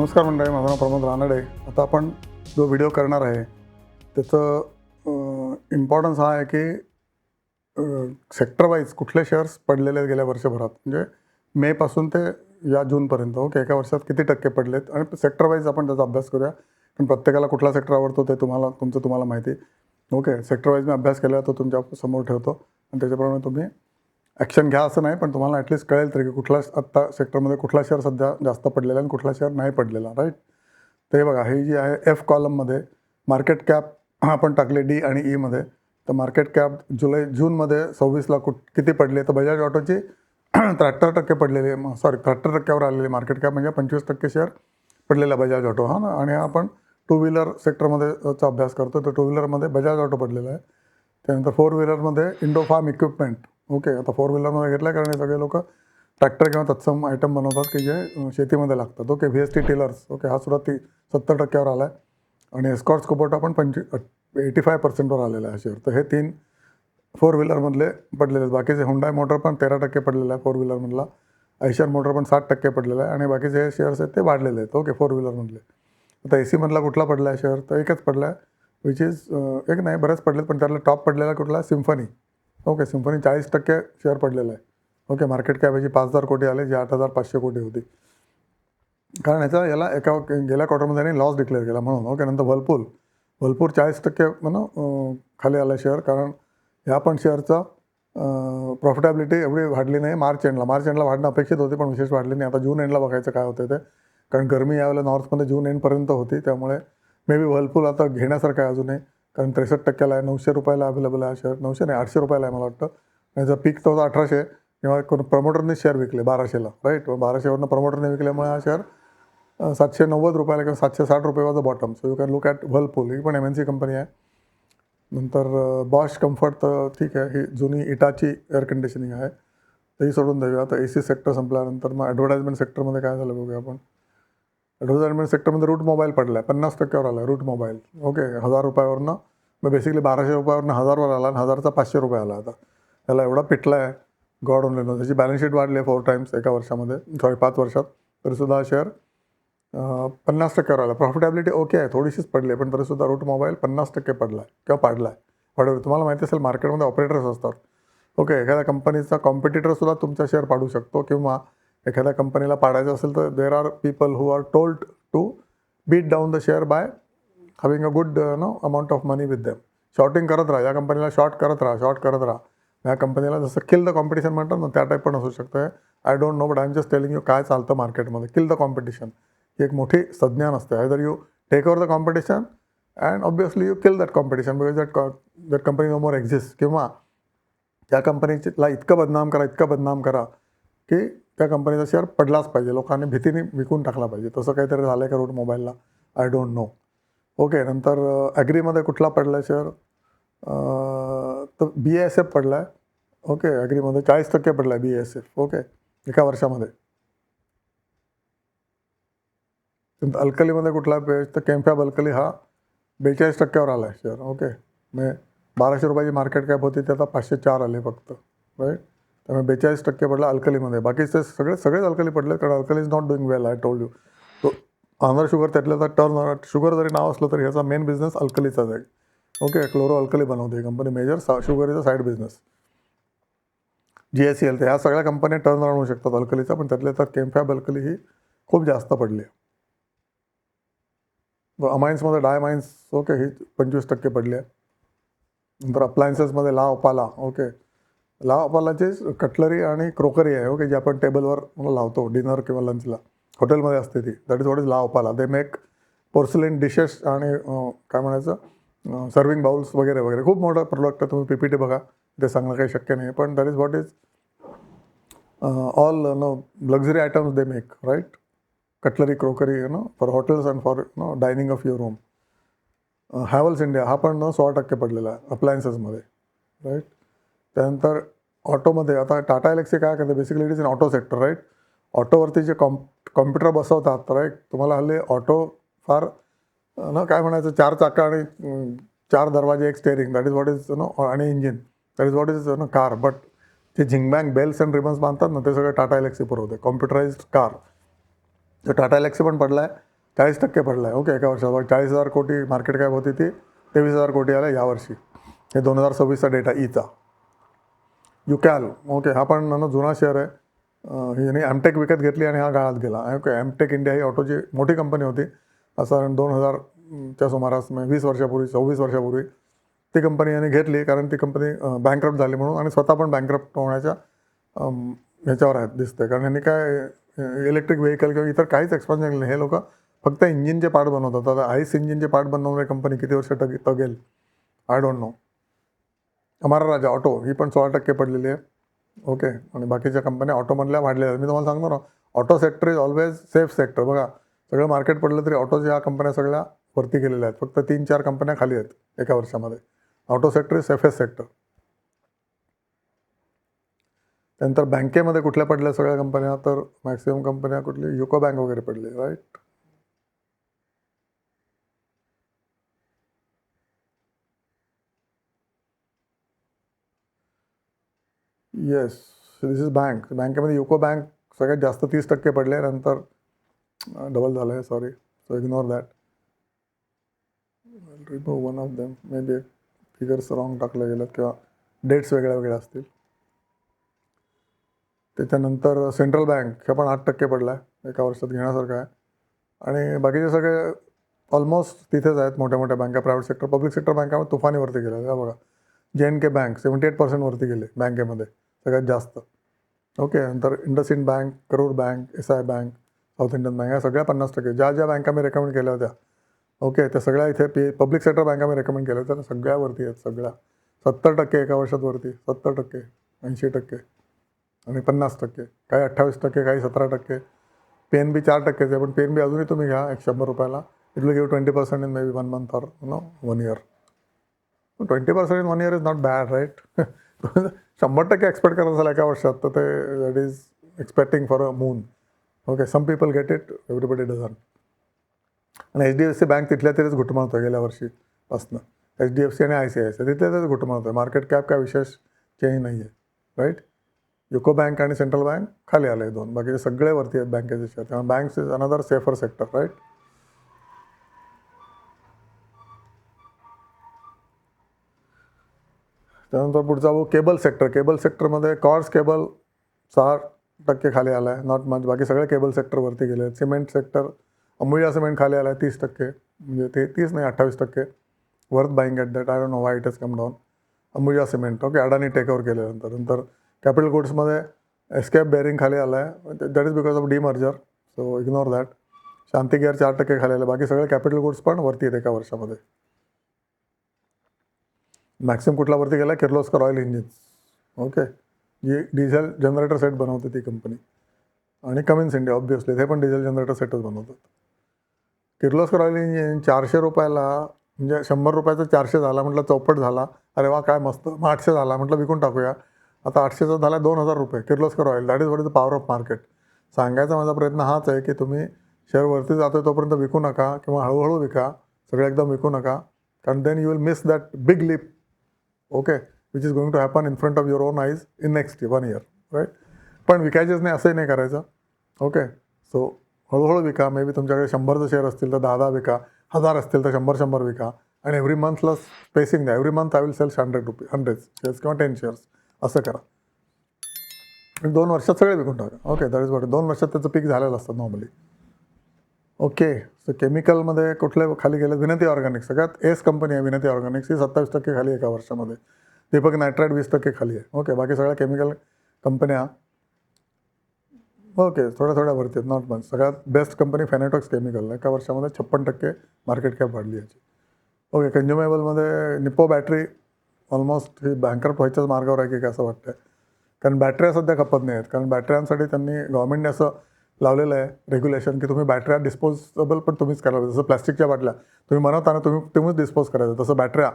नमस्कार मंडळी, माझं नाव प्रमोद रानडे. आता आपण जो व्हिडिओ करणार आहे त्याचं इम्पॉर्टन्स हा आहे की सेक्टर वाईज कुठले शेअर्स पडलेले आहेत गेल्या वर्षभरात, म्हणजे मेपासून ते या जूनपर्यंत. ओके, एका वर्षात किती टक्के पडलेत आणि सेक्टर वाईज आपण त्याचा अभ्यास करूया. कारण प्रत्येकाला कुठला सेक्टर आवडतो ते तुम्हाला माहिती. ओके, सेक्टर वाईज मी अभ्यास केला तो तुमच्या समोर ठेवतो आणि त्याच्याप्रमाणे तुम्ही ॲक्शन घ्या असं नाही, पण तुम्हाला ॲटलीस्ट कळेल तरी की कुठला आत्ता सेक्टरमध्ये कुठला शेअर सध्या जास्त पडलेला आहे आणि कुठला शेअर नाही पडलेला. राईट, ते बघा, ही जी आहे एफ कॉलममध्ये मार्केट कॅप आपण टाकले डी आणि ईमध्ये. तर मार्केट कॅप जूनमध्ये 26 ला किती पडले, तर बजाज ऑटोची 73% पडलेली, 73%वर आलेली मार्केट कॅप, म्हणजे 25% शेअर पडलेला बजाज ऑटो. हां ना. आणि आपण टू व्हीलर सेक्टरमध्ये चा अभ्यास करतो, तर टू व्हीलरमध्ये बजाज ऑटो पडलेला आहे. त्यानंतर फोर व्हीलरमध्ये इंडो फार्म इक्विपमेंट. ओके, आता फोर व्हीलरमध्ये घेतलं आहे कारण हे सगळे लोक ट्रॅक्टर किंवा तत्सम आयटम बनवतात की जे शेतीमध्ये लागतात. Okay, VST tillers. ओके, हा सुद्धा 70%वर आला आहे. आणि एस्कॉर्ट्स कुबोटा पण 85%वर आलेला आहे शेअर. तर हे 3 फोर व्हीलरमधले पडलेले आहेत. बाकीचे हुंडाय मोटर पण 13% पडलेला आहे फोर व्हीलरमधला. आयशर मोटर पण 60% पडलेला आहे. आणि बाकीचे हे शेअर्स आहेत ते वाढलेले आहेत. ओके, फोर व्हीलरमधले. आता AC मधला कुठला पडला आहे शेअर, तर एकच पडला आहे, विच इज एक नाही, बरेच पडलेत, पण त्यातला टॉप पडलेला कुठला, सिम्फनी. ओके, सिम्फनी 40% शेअर पडलेला आहे. ओके, मार्केट कॅप याची 5,000 कोटी आले, जी 8,500 कोटी होती. कारण याला गेल्या क्वार्टरमध्ये त्यांनी लॉस डिक्लेअर केला म्हणून. ओके, नंतर व्हर्लपूल 40% खाली आला शेअर, कारण ह्या पण शेअरचा प्रॉफिटेबिलिटी एवढी वाढली नाही. मार्च एंडला वाढणं अपेक्षित होती, पण विशेष वाढली नाही. आता जून एंडला बघायचं काय होतं ते, कारण गरमी यावेळेला नॉर्थमध्ये जून एंडपर्यंत होती. त्यामुळे मे बी व्हर्लपूल आता घेण्यासारखं आहे अजूनही, कारण 63%ला आहे. 900 रुपयाला अवेलेबल आहे शेअर. 900 नाही, 800 रुपयाला आहे मला वाटतं. आणि जर पीक तर होता 1800, किंवा कोण प्रमोटरने शेअर विकले 1200ला. राईट, 1200वरनं प्रमोटरने विकल्यामुळे हा शेअर 790 रुपयाला किंवा 760 रुपये was the bottom. So you can look at Whirlpool. ही पण MNC कंपनी आहे. नंतर बॉश कम्फर्ट, तर ठीक आहे, ही जुनी इटाची एअर कंडिशनिंग आहे, तेही सोडून देऊया. आता AC सेक्टर संपल्यानंतर मग ॲडव्हर्टाइजमेंट सेक्टरमध्ये काय झालं बघूया आपण. ॲडव्हर्टाइजमेंट सेक्टरमध्ये रूट मोबाईल पडला आहे, 50%वर आला आहे रूट मोबाईल. ओके, 1000 रुपयावरनं मग बेसिकली 1200 रुपयावरनं 1000वर आला आणि 1000चा 500 रुपये आला. आता त्याला एवढा पिटला आहे, गॉड ओनली नो. त्याची बॅलन्स शीट वाढली आहे 4 टाइम्स एका वर्षामध्ये, 5 वर्षात. तरीसुद्धा हा शेअर 50%वर आला. प्रॉफिटेबिलिटी ओके आहे, थोडीशीच पडली आहे, पण तरीसुद्धा रूट मोबाईल 50% पडला आहे किंवा पाडला आहे. वाढवलं. तुम्हाला माहिती असेल मार्केटमध्ये ऑपरेटर्स असतात. ओके, एखाद्या कंपनीचा कॉम्पिटिटरसुद्धा तुमचा शेअर पाडू शकतो, किंवा एखाद्या कंपनीला पाडायचं असेल तर there are people who are told to beat down the share by having a good amount of money with them. Shorting करत राहा, या कंपनीला शॉर्ट करत राहा. या कंपनीला जसं किल द कॉम्पिटिशन म्हणतात ना, त्या टाईप पण असू शकतं. I don't no, but I am just telling you काय चालतं मार्केटमध्ये. किल द कॉम्पिटिशन ही एक मोठी संज्ञा नसते. Either you take over the competition and obviously you kill that competition, because that company no more exist. किंवा त्या कंपनीला इतकं बदनाम करा की त्या कंपनीचा शेअर पडलाच पाहिजे, लोकांनी भीतीने विकून टाकला पाहिजे. तसं काहीतरी झालं आहे का रूट मोबाईलला, आय डोंट नो. ओके, नंतर ॲग्रीमध्ये कुठला पडला आहे शेअर, तर BASF पडला आहे. ओके, ॲग्रीमध्ये 40% पडला आहे BASF. ओके, एका वर्षामध्ये. अल्कलीमध्ये कुठला पेज, तर केमफॅब अल्कली हा 42%वर आला आहे शेअर. ओके, म्हणजे 1200 रुपयाची मार्केट कॅप होती, ते आता 504 आले फक्त. राईट, त्यामुळे 42% पडला अल्कलीमध्ये. बाकीचे सगळेच अल्कली पडले, कारण alkali is not doing well, I told you. तो आंध्र शुगर त्यातल्या टर्न शुगर जरी नाव असलं तरी ह्याचा मेन बिझनेस अल्कलीचाच आहे. ओके, क्लोरो अल्कली बनवते ही company, major sugar is a side business. GSEL, तर ह्या सगळ्या कंपन्या टर्न अराउंड होऊ शकतात अल्कलीचा, पण त्यातल्या तर केमफॅब अल्कली ही खूप जास्त पडली आहे. अमाइन्समध्ये डायमाइन्स, ओके, ही 25% पडली आहे. नंतर अप्लायन्सेसमध्ये ला ओपाला. ओके, ला ओपालाची कटलरी आणि क्रोकरी आहे. ओके, जी आपण टेबलवर लावतो डिनर किंवा लंचला, हॉटेलमध्ये असते ती. दॅट इज व्हॉट इज ला ओपाला. दे मेक पोर्सलिन डिशेस आणि काय म्हणायचं, सर्विंग बाउल्स वगैरे वगैरे. खूप मोठं प्रोडक्ट आहे, तुम्ही PPT बघा, ते सांगणं काही शक्य नाही. पण that is what is all luxury items they make. Right, cutlery, crockery, for hotels and for dining of your home. Havells India हा पण 100% पडलेला आहे अप्लायन्सेसमध्ये. राईट, त्यानंतर ऑटोमध्ये आता टाटा एलेक्सी काय करते, basically it is in auto sector. Right, ऑटोवरती जे कॉम्प्युटर बसवतात. राईट, तुम्हाला हल्ली ऑटो फार काय म्हणायचं, 4 चाकं आणि 4 दरवाजे, एक steering, that is what is आणि engine, that is what is car. But जे झिंगबँग बेल्स अँड रिबन्स बांधतात ना, ते सगळं टाटा एलेक्सी पुरवते, कॉम्प्युटराइज्ड कार. तर टाटा एलेक्सी पण पडला आहे. 40% पडला आहे. ओके, एका वर्षात 40,000 कोटी मार्केट कॅप होती ती 23,000 कोटी आला यावर्षी. हे 2026चा डेटा ईचा. युकॅल, ओके, हा पण जुना शेअर आहे. ह्याने ॲमटेक विकत घेतली आणि हा गाळात गेला. ओके, ॲमटेक इंडिया ही ऑटोची मोठी कंपनी होती. असं 2000च्या सुमारास, 20 वर्षापूर्वी 26 वर्षापूर्वी ती कंपनी याने घेतली, कारण ती कंपनी बँकरप्ट झाली म्हणून, आणि स्वतः पण बँकरप्ट होण्याच्या ह्याच्यावर आहेत दिसते. कारण यांनी काय इलेक्ट्रिक व्हेकल किंवा इतर काहीच एक्सपान्शन केलं नाही. हे लोक फक्त इंजिनचे पार्ट बनवतात. आता आईस इंजिनचे पार्ट बनवणारी कंपनी किती वर्ष तगेल I don't no. Amara Raja auto ही पण 16% पडलेली आहे. ओके, आणि बाकीच्या कंपन्या ऑटोमधल्या वाढलेल्या आहेत. मी तुम्हाला सांगतो ना, auto sector is always safe sector. बघा, सगळं मार्केट पडलं तरी ऑटोच्या ह्या कंपन्या सगळ्या वरती गेलेल्या आहेत. फक्त 3-4 कंपन्या खाली आहेत एका वर्षामध्ये. Auto sector is safest sector. त्यानंतर बँकेमध्ये कुठल्या पडल्या सगळ्या कंपन्या, तर मॅक्सिमम कंपन्या कुठली, युको बँक वगैरे पडली, right. Yes, this is bank. बँकेमध्ये युको बँक सगळ्यात जास्त 30% पडले. नंतर डबल झालं आहे, sorry, so ignore that. Remove one of them. May be figures wrong टाकले गेलं किंवा डेट्स वेगळ्या वेगळ्या असतील. त्याच्यानंतर सेंट्रल बँक हे पण 8% पडला आहे, एका वर्षात घेण्यासारखं आहे. आणि बाकीचे सगळे ऑलमोस्ट तिथेच आहेत. मोठ्या मोठ्या बँका, प्रायव्हेट सेक्टर, पब्लिक सेक्टर बँकामध्ये तुफानीवरती गेल्या. बघा, JNK बँक 78% वरती गेले बँकेमध्ये सगळ्यात जास्त. ओके, नंतर IndusInd bank, Karur bank, SI bank, south Indian bank, या सगळ्या 50%. ज्या ज्या बँका मी रेकमेंड केल्या होत्या, ओके, त्या सगळ्या इथे पब्लिक सेक्टर बँका मी रेकमेंड केल्या होत्या, त्या सगळ्यावरती आहेत. सगळ्या 70% एका वर्षात वरती, 70%, 80% आणि 50%, काही 28%, काही 17%. PNB 4%चे आहे, पण PNB अजूनही तुम्ही घ्या 100 रुपयाला. It will give 20% in may be 1 month or 1 year. 20% in 1 year is not bad, right. 100% expect करत असाल एका वर्षात, तर ते that is expecting for a moon. Okay, some people get it, everybody doesn't. आणि HDFC बँक तिथल्या तिथेच घुटमळतो गेल्या वर्षीपासून. HDFC आणि ICICI तिथल्या तिथेच घुटमळतो. मार्केट कॅप काय विशेष चेंज नाही आहे, राईट. युको बँक आणि सेंट्रल बँक खाली आले दोन, बाकीचे सगळे वरती आहेत बँकेचे शेअर. त्यामुळे banks is another safer sector, right. त्यानंतर पुढचा केबल सेक्टर. केबल सेक्टरमध्ये कॉर्स केबल 6% खाली आला आहे, नॉट मच. बाकी सगळे केबल सेक्टर वरती गेले आहेत. सिमेंट सेक्टर, अंबुजा सिमेंट खाली आला आहे 30%, म्हणजे ते 30 नाही 28%. Worth buying at that, I don't no why it has come down. Ambuja cement, okay, Adani takeover केल्यानंतर. नंतर कॅपिटल गुड्समध्ये एस्केप बेअरिंग खाली आला आहे, that is because of demerger, so ignore that. Shanti gear 4% खाली आले. बाकी सगळे कॅपिटल गुड्स पण वरती आहेत एका वर्षामध्ये. मॅक्सिमम कुठला वरती गेला, किर्लोस्कर ऑइल इंजिन्स, ओके, जी डिझेल जनरेटर सेट बनवते ती कंपनी. आणि कमिन्स इंडिया ऑब्व्हियसली, ते पण डिझेल जनरेटर सेटच बनवतात. किर्लोस्कर ऑइल इंजिन 400 रुपयाला, म्हणजे 100 रुपयाचा 400 झाला म्हटलं, चौपट झाला. अरे वा, काय मस्त. मग 800 झाला म्हटलं, विकून टाकूया. आता 800चा झाला 2000 रुपये. Kirloskar oil, that is what is the power of market. सांगायचा माझा प्रयत्न हाच आहे की तुम्ही शेअर वरती जातोय तोपर्यंत विकू नका, किंवा हळूहळू विका, सगळं एकदम विकू नका. कारण then you will miss that big leap, okay, which is going to happen in front of your own eyes in next 1 year, right. पण विकायचेच नाही असंही नाही करायचं, ओके. सो हळूहळू विका. मे बी तुमच्याकडे 100चे शेअर असतील तर 10 विका, 1000 असतील तर 100 विका. आणि एव्हरी मंथला स्पेसिंग द्या. Every month I will sell 100 shares किंवा 10 शेअर्स, असं करा. 2 वर्षात सगळे विकून टाका, ओके, दॅट इज वॉट. 2 वर्षात त्याचं पीक झालेलं असतं नॉर्मली. ओके, सो केमिकलमध्ये कुठले खाली गेले, विनंती ऑर्गॅनिक्स सगळ्यात एस कंपनी आहे. विनंती ऑर्गॅनिक्स ही 27% खाली एका वर्षामध्ये. दीपक नायट्राईट 20% खाली आहे. ओके, बाकी सगळ्या केमिकल कंपन्या ओके थोड्या वरती आहेत, नॉट मच. सगळ्यात बेस्ट कंपनी फेनेटॉक्स केमिकल, एका वर्षामध्ये 56% मार्केट कॅप वाढली याची. ओके, कन्झ्युमेबलमध्ये निप्पो बॅटरी ऑलमोस्ट ही बँकरप्ट व्हायच्याच मार्गावर आहे की काय असं वाटतं. कारण बॅटऱ्या सध्या खपत नाही आहेत. कारण बॅटऱ्यांसाठी त्यांनी गव्हर्नमेंटने असं लावलेलं आहे रेग्युलेशन की तुम्ही बॅटऱ्या डिस्पोजेबल पण तुम्हीच करायला पाहिजे. जसं प्लॅस्टिकच्या बाटल्या तुम्ही बनवताना तुम्हीच डिस्पोज करायचं, तसं बॅटऱ्या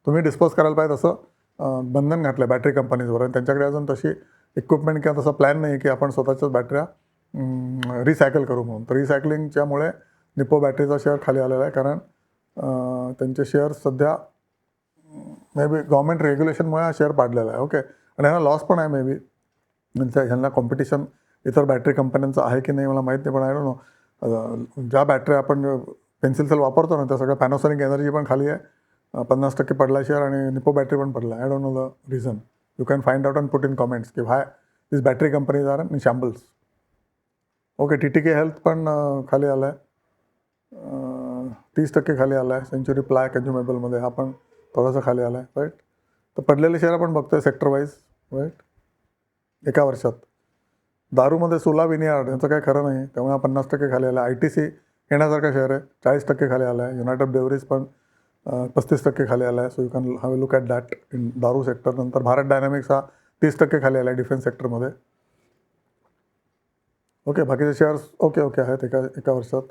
तुम्ही डिस्पोज करायला पाहिजे. तसं बंधन घातलं आहे बॅटरी कंपनीजवर. आणि त्यांच्याकडे अजून तशी इक्विपमेंट किंवा तसा प्लॅन नाही की आपण स्वतःच्याच बॅटऱ्या रिसायकल करू म्हणून. तर रिसायकलिंगच्यामुळे निप्पो बॅटरीचा शेअर खाली आलेला आहे. कारण त्यांचे शेअर सध्या मे बी गव्हर्नमेंट रेग्युलेशनमुळे हा शेअर पाडलेला आहे. ओके, आणि ह्यांना लॉस पण आहे मे बी. ह्यांना कॉम्पिटिशन इतर बॅटरी कंपन्यांचं आहे की नाही मला माहीत नाही, पण आय डोंट नो. ज्या बॅटऱ्या आपण पेन्सिल सेल वापरतो ना त्या सगळ्या पॅनासॉनिक एनर्जी पण खाली आहे, 50% पडला शेअर, आणि निपो बॅटरी पण पडला. I don't know the reason. You can find out and put in comments की why this battery companies are in shambles. Okay, TTK health पण खाली आला आहे, 30% खाली आला आहे. सेंचुरी प्लाय कन्झ्युमेबलमध्ये हा पण थोडासा खाली आला आहे, राईट. तर पडलेले शेअर आपण बघतोय सेक्टर वाईज, राईट, एका वर्षात. दारूमध्ये सुला विनियार्ड यांचं काही खरं नाही, त्यामुळे हा 50% खाली आला आहे. ITC येण्यासारखा शेअर आहे, 40% खाली आला आहे. युनायटेड ब्रेवरीज पण 35% खाली आला आहे. So you can have a look at that in दारू सेक्टर. नंतर भारत डायनॅमिक्स हा 30% खाली आला आहे डिफेन्स सेक्टरमध्ये. ओके, बाकीचे शेअर्स ओके आहेत एका वर्षात.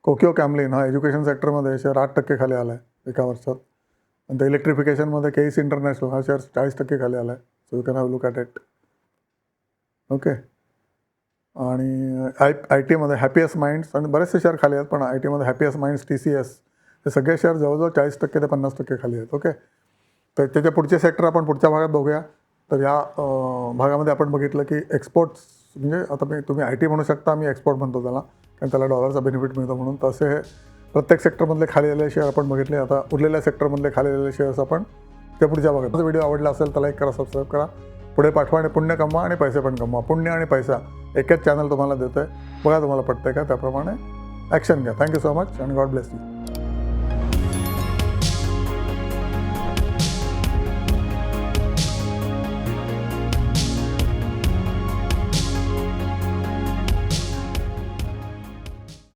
कोकियो कॅमलिन हा एज्युकेशन सेक्टरमध्ये शेअर 8% खाली आला आहे एका वर्षात. नंतर इलेक्ट्रिफिकेशनमध्ये KEC इंटरनॅशनल हा शेअर 40% खाली आला आहे. So you can have look at it. Okay, आणि IT मध्ये हॅपीएस्ट माइंड्स आणि बरेचसे शेअर खाली आहेत, पण IT मध्ये हॅपीएस्ट माइंड्स, TCS हे सगळे शेअर जवळजवळ 40% ते 50% खाली आहेत. ओके, तर त्याच्या पुढचे सेक्टर आपण पुढच्या भागात बघूया. तर या भागामध्ये आपण बघितलं की एक्सपोर्ट्स, म्हणजे आता तुम्ही IT म्हणू शकता, मी एक्सपोर्ट म्हणतो त्याला, कारण त्याला डॉलरचा बेनिफिट मिळतो म्हणून. तसे हे प्रत्येक सेक्टरमधले खाली आलेले शेअर आपण बघितले. आता उरलेल्या सेक्टरमधले खाली आलेले शेअर्स आपण त्या पुढच्या भागात. व्हिडिओ आवडला असेल तर लाईक करा, सबस्क्राईब करा. पुढे पाठवा आणि पुण्य कमवा आणि पैसे पण कमवा. पुण्य आणि पैसा एकच चॅनल तुम्हाला देतं आहे. बघा तुम्हाला पटतं आहे का, त्याप्रमाणे ॲक्शन घ्या. Thank you so much and God bless you.